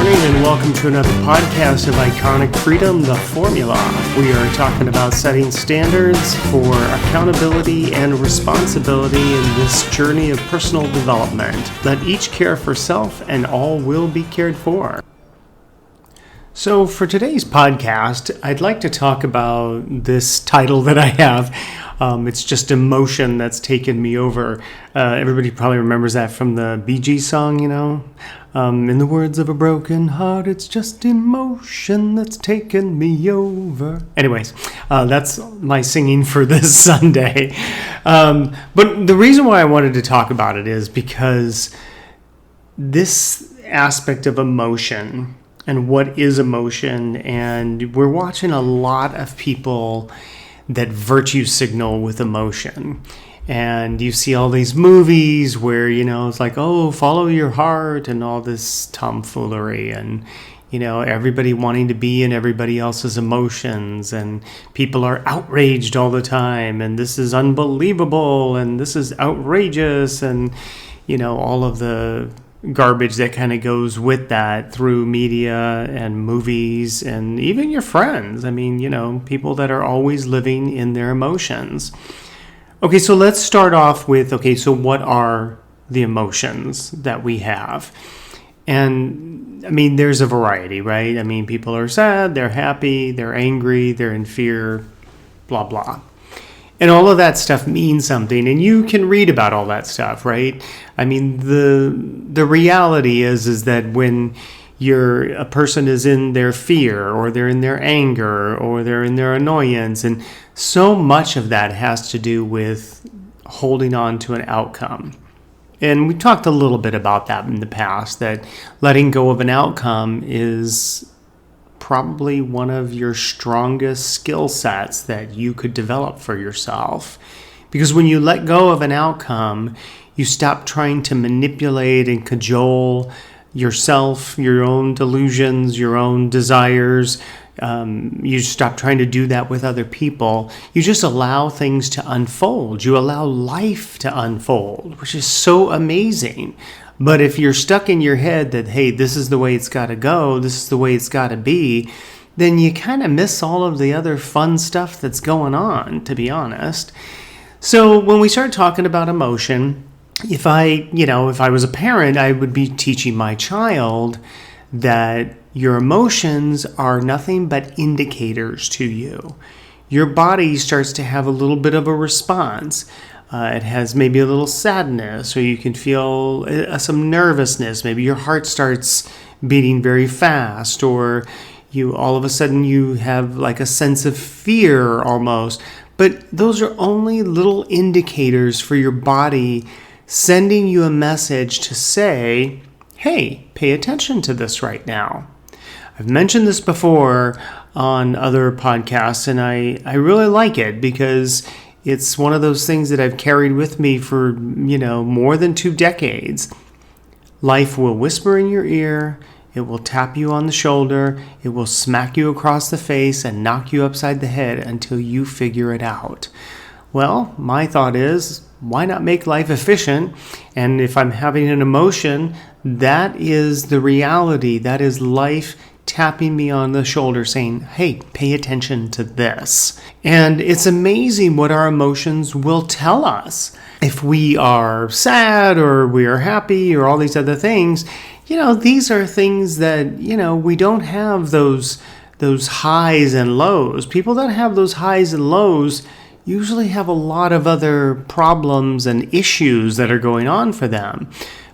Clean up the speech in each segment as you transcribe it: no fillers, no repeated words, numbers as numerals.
morning and welcome to another podcast of Iconic Freedom, The Formula. We are talking about setting standards for accountability and responsibility in this journey of personal development. Let each care for self and all will be cared for. So for today's podcast, I'd like to talk about this title that I have. It's just emotion that's taken me over. Everybody probably remembers that from the Bee Gees song, you know. In the words of a broken heart, it's just emotion that's taken me over. Anyways, that's my singing for this Sunday. But the reason why I wanted to talk about it is because this aspect of emotion and what is emotion, and we're watching a lot of people that virtue signal with emotion. And you see all these movies where, you know, it's like, oh, follow your heart and all this tomfoolery and, you know, everybody wanting to be in everybody else's emotions and people are outraged all the time and this is unbelievable and this is outrageous and, you know, all of the garbage that kind of goes with that through media and movies and even your friends. I mean, you know, people that are always living in their emotions. Okay, so let's start off with, so what are the emotions that we have? And I mean, there's a variety, right? I mean, people are sad, they're happy, they're angry, they're in fear, blah, blah. And all of that stuff means something, and you can read about all that stuff, right? I mean, the reality is that when a person is in their fear, or they're in their anger, or they're in their annoyance, and so much of that has to do with holding on to an outcome. And we talked a little bit about that in the past, that letting go of an outcome is probably one of your strongest skill sets that you could develop for yourself. Because when you let go of an outcome, you stop trying to manipulate and cajole yourself, your own delusions, your own desires. You stop trying to do that with other people. You just allow things to unfold. You allow life to unfold, which is so amazing. But if you're stuck in your head that, hey, this is the way it's got to go, this is the way it's got to be, then you kind of miss all of the other fun stuff that's going on, to be honest. So when we start talking about emotion, if I was a parent, I would be teaching my child that your emotions are nothing but indicators to you. Your body starts to have a little bit of a response. It has maybe a little sadness, or you can feel some nervousness. Maybe your heart starts beating very fast, or all of a sudden you have like a sense of fear almost. But those are only little indicators for your body sending you a message to say, hey, pay attention to this right now. I've mentioned this before on other podcasts, and I really like it because it's one of those things that I've carried with me for, more than 2 decades. Life will whisper in your ear. It will tap you on the shoulder. It will smack you across the face and knock you upside the head until you figure it out. Well, my thought is, why not make life efficient? And if I'm having an emotion, that is the reality. That is life tapping me on the shoulder saying, hey, pay attention to this. And it's amazing what our emotions will tell us. If we are sad or we are happy or all these other things, these are things that, we don't have those highs and lows. People that have those highs and lows usually have a lot of other problems and issues that are going on for them.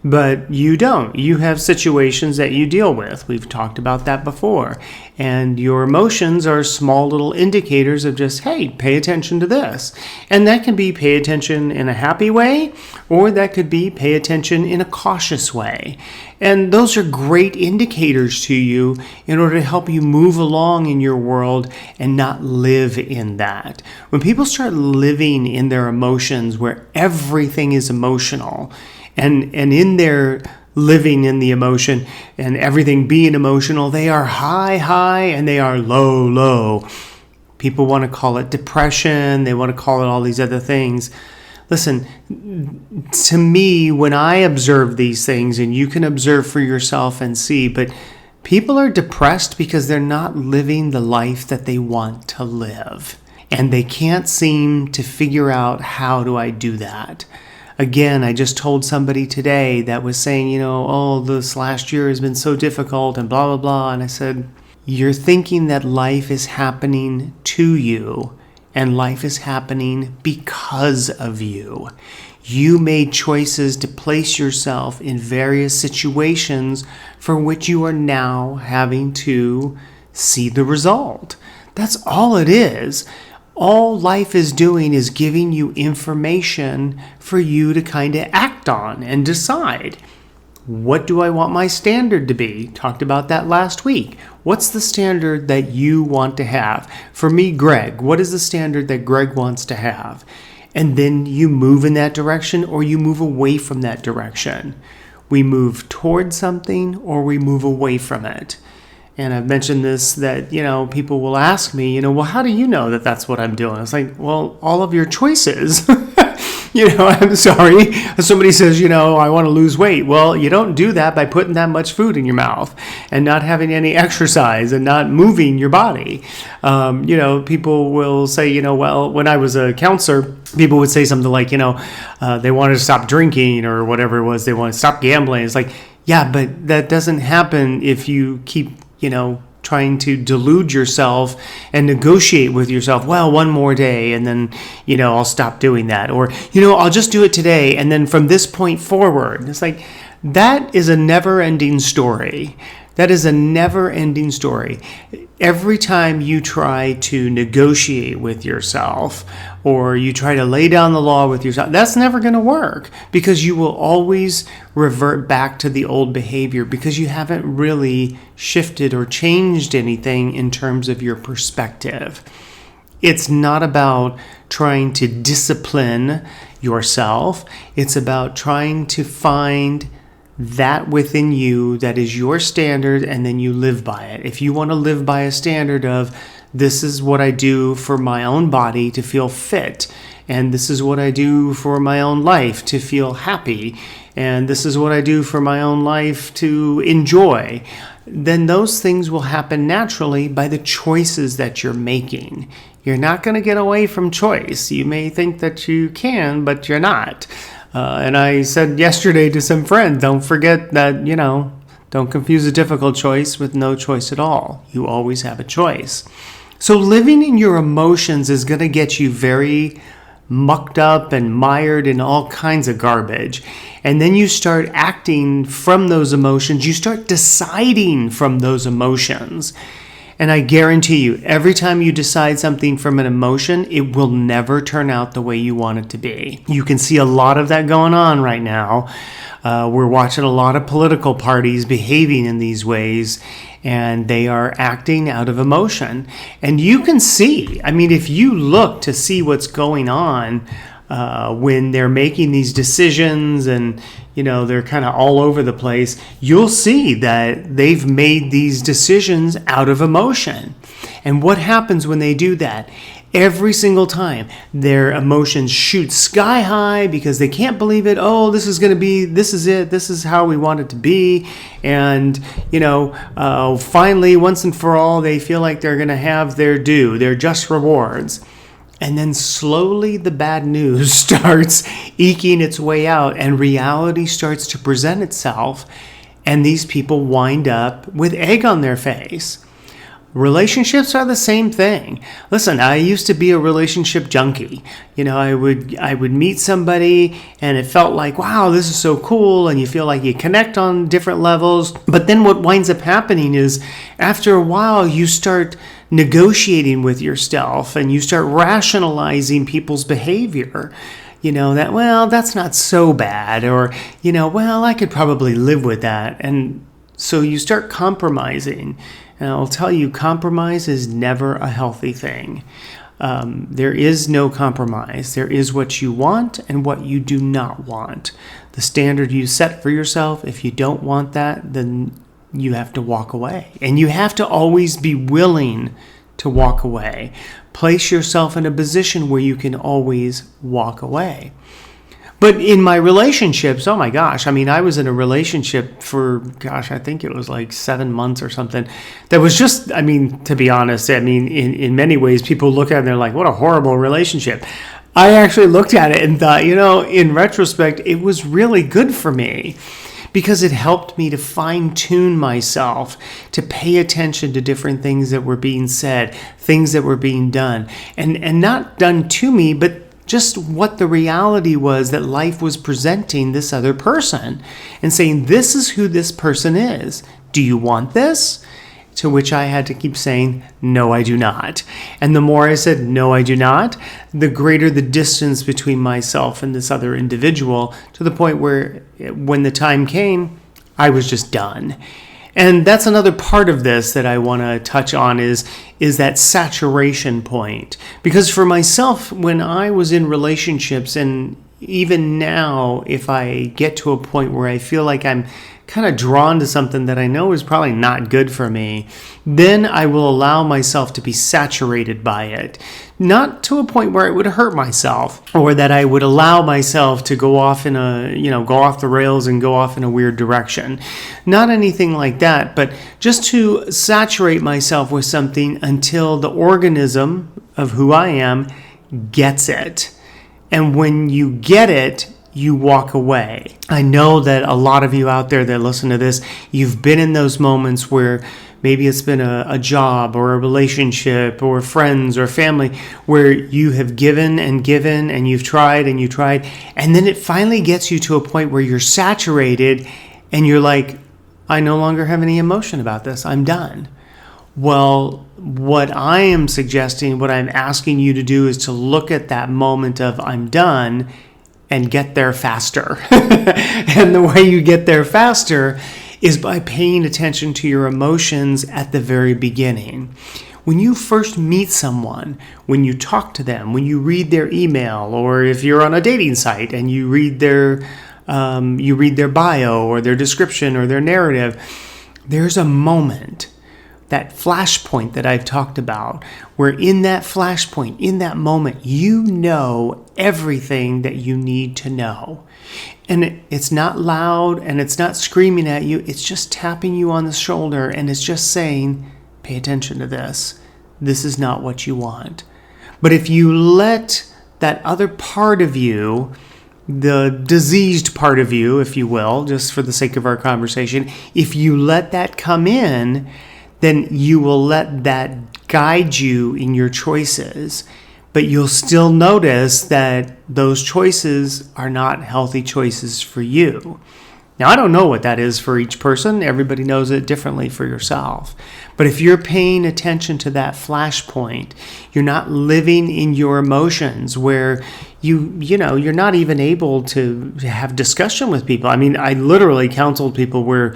But you don't. You have situations that you deal with. We've talked about that before. And your emotions are small little indicators of just, hey, pay attention to this. And that can be pay attention in a happy way, or that could be pay attention in a cautious way. And those are great indicators to you in order to help you move along in your world and not live in that. When people start living in their emotions where everything is emotional, and in their living in the emotion and everything being emotional, they are high, and they are low. People want to call it depression. They want to call it all these other things. Listen, to me, when I observe these things, and you can observe for yourself and see, but People are depressed because they're not living the life that they want to live. And they can't seem to figure out, how do I do that? Again, I just told somebody today that was saying, oh, this last year has been so difficult and blah, blah, blah. And I said, you're thinking that life is happening to you and life is happening because of you. You made choices to place yourself in various situations for which you are now having to see the result. That's all it is. All life is doing is giving you information for you to kind of act on and decide. What do I want my standard to be? Talked about that last week. What's the standard that you want to have? For me, Greg, what is the standard that Greg wants to have? And then you move in that direction or you move away from that direction. We move towards something or we move away from it. And I've mentioned this, that, people will ask me, well, how do you know that that's what I'm doing? It's like, well, all of your choices. I'm sorry. Somebody says, I want to lose weight. Well, you don't do that by putting that much food in your mouth and not having any exercise and not moving your body. People will say, well, when I was a counselor, people would say something like, they wanted to stop drinking or whatever it was. They want to stop gambling. It's like, yeah, but that doesn't happen if you keep trying to delude yourself and negotiate with yourself. Well, one more day and then, I'll stop doing that. Or, I'll just do it today. And then from this point forward, it's like, that is a never-ending story. That is a never-ending story. Every time you try to negotiate with yourself or you try to lay down the law with yourself, that's never going to work because you will always revert back to the old behavior because you haven't really shifted or changed anything in terms of your perspective. It's not about trying to discipline yourself. It's about trying to find that within you that is your standard, and then you live by it. If you want to live by a standard of, this is what I do for my own body to feel fit, and this is what I do for my own life to feel happy, and this is what I do for my own life to enjoy, then those things will happen naturally by the choices that you're making. You're not going to get away from choice. You may think that you can, but you're not. And I said yesterday to some friends, don't forget that, don't confuse a difficult choice with no choice at all. You always have a choice. So living in your emotions is going to get you very mucked up and mired in all kinds of garbage. And then you start acting from those emotions. You start deciding from those emotions. And I guarantee you, every time you decide something from an emotion, it will never turn out the way you want it to be. You can see a lot of that going on right now. We're watching a lot of political parties behaving in these ways, and they are acting out of emotion. And you can see, if you look to see what's going on when they're making these decisions and they're kind of all over the place, you'll see that they've made these decisions out of emotion. And what happens when they do that? Every single time their emotions shoot sky high because they can't believe it. Oh, this is it. This is how we want it to be. And, finally, once and for all, they feel like they're going to have their due, their just rewards. And then slowly the bad news starts eking its way out and reality starts to present itself. And these people wind up with egg on their face. Relationships are the same thing. Listen, I used to be a relationship junkie. I would meet somebody and it felt like, wow, this is so cool. And you feel like you connect on different levels. But then what winds up happening is after a while, you start negotiating with yourself and you start rationalizing people's behavior. That's not so bad. Or, I could probably live with that. And so you start compromising. And I'll tell you, compromise is never a healthy thing. There is no compromise. There is what you want and what you do not want. The standard you set for yourself, if you don't want that, then you have to walk away. And you have to always be willing to walk away. Place yourself in a position where you can always walk away. But in my relationships, oh my gosh, I mean, I was in a relationship for, I think it was like 7 months or something. That was just, I mean, to be honest, I mean, in many ways, people look at it and they're like, what a horrible relationship. I actually looked at it and thought, in retrospect, it was really good for me, because it helped me to fine-tune myself, to pay attention to different things that were being said, things that were being done, and not done to me, but just what the reality was that life was presenting this other person and saying, this is who this person is. Do you want this? To which I had to keep saying, no, I do not. And the more I said, no, I do not, the greater the distance between myself and this other individual, to the point where when the time came, I was just done. And that's another part of this that I want to touch on is that saturation point. Because for myself, when I was in relationships, and even now, if I get to a point where I feel like I'm kind of drawn to something that I know is probably not good for me, then I will allow myself to be saturated by it. Not to a point where it would hurt myself, or that I would allow myself to go off go off the rails and go off in a weird direction. Not anything like that, but just to saturate myself with something until the organism of who I am gets it. And when you get it, you walk away. I know that a lot of you out there that listen to this, you've been in those moments where maybe it's been a job or a relationship or friends or family where you have given and you've tried and you tried, and then it finally gets you to a point where you're saturated and you're like, I no longer have any emotion about this. I'm done. Well, what I am suggesting, what I'm asking you to do is to look at that moment of I'm done and get there faster. And the way you get there faster is by paying attention to your emotions at the very beginning. When you first meet someone, when you talk to them, when you read their email, or if you're on a dating site and you read their bio or their description or their narrative, there's a moment, that flashpoint that I've talked about, where in that flashpoint, in that moment, you know everything that you need to know. And it's not loud and it's not screaming at you. It's just tapping you on the shoulder and it's just saying, pay attention to this. This is not what you want. But if you let that other part of you, the diseased part of you, if you will, just for the sake of our conversation, if you let that come in, then you will let that guide you in your choices. But you'll still notice that those choices are not healthy choices for you. Now, I don't know what that is for each person. Everybody knows it differently for yourself. But if you're paying attention to that flashpoint, you're not living in your emotions where you're not even able to have discussion with people. I mean, I literally counseled people where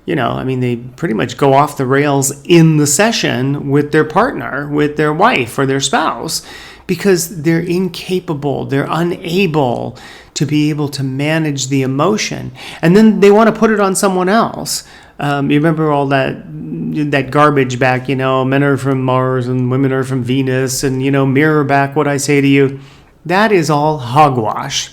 they pretty much go off the rails in the session with their partner, with their wife or their spouse, because they're incapable, they're unable to be able to manage the emotion. And then they want to put it on someone else. You remember all that garbage back, men are from Mars and women are from Venus, and, mirror back what I say to you. That is all hogwash.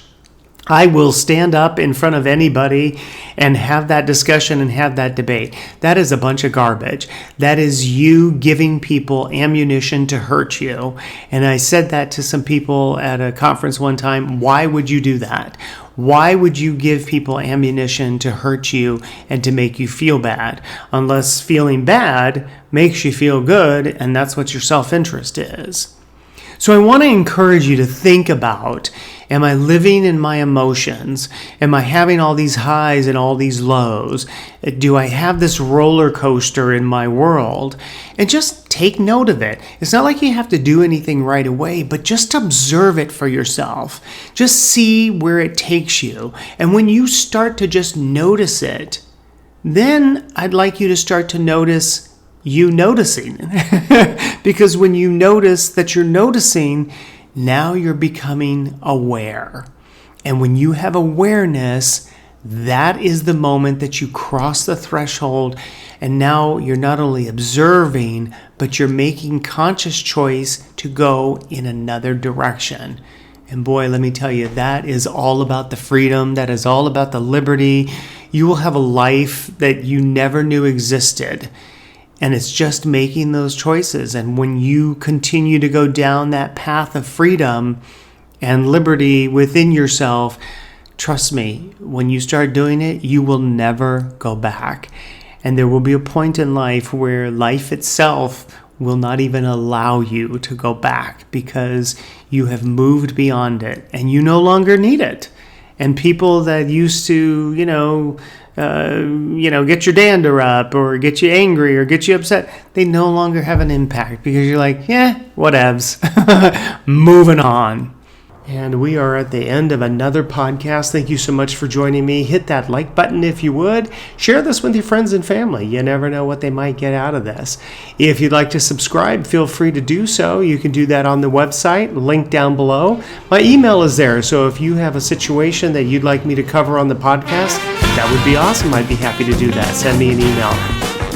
I will stand up in front of anybody and have that discussion and have that debate. That is a bunch of garbage. That is you giving people ammunition to hurt you. And I said that to some people at a conference one time. Why would you do that? Why would you give people ammunition to hurt you and to make you feel bad? Unless feeling bad makes you feel good, and that's what your self-interest is. So I want to encourage you to think about, am I living in my emotions? Am I having all these highs and all these lows? Do I have this roller coaster in my world? And just take note of it. It's not like you have to do anything right away, but just observe it for yourself. Just see where it takes you. And when you start to just notice it, then I'd like you to start to notice you noticing. Because when you notice that you're noticing, now you're becoming aware. And when you have awareness, that is the moment that you cross the threshold, and now you're not only observing, but you're making conscious choice to go in another direction. And boy, let me tell you, that is all about the freedom. That is all about the liberty. You will have a life that you never knew existed. And it's just making those choices. And when you continue to go down that path of freedom and liberty within yourself, trust me, when you start doing it, you will never go back. And there will be a point in life where life itself will not even allow you to go back because you have moved beyond it and you no longer need it. And people that used to, get your dander up or get you angry or get you upset, they no longer have an impact because you're like, whatevs, moving on. And we are at the end of another podcast. Thank you so much for joining me. Hit that like button if you would. Share this with your friends and family. You never know what they might get out of this. If you'd like to subscribe, feel free to do so. You can do that on the website, link down below. My email is there, so if you have a situation that you'd like me to cover on the podcast, that would be awesome. I'd be happy to do that. Send me an email.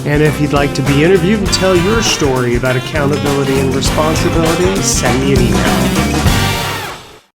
And if you'd like to be interviewed and tell your story about accountability and responsibility, send me an email.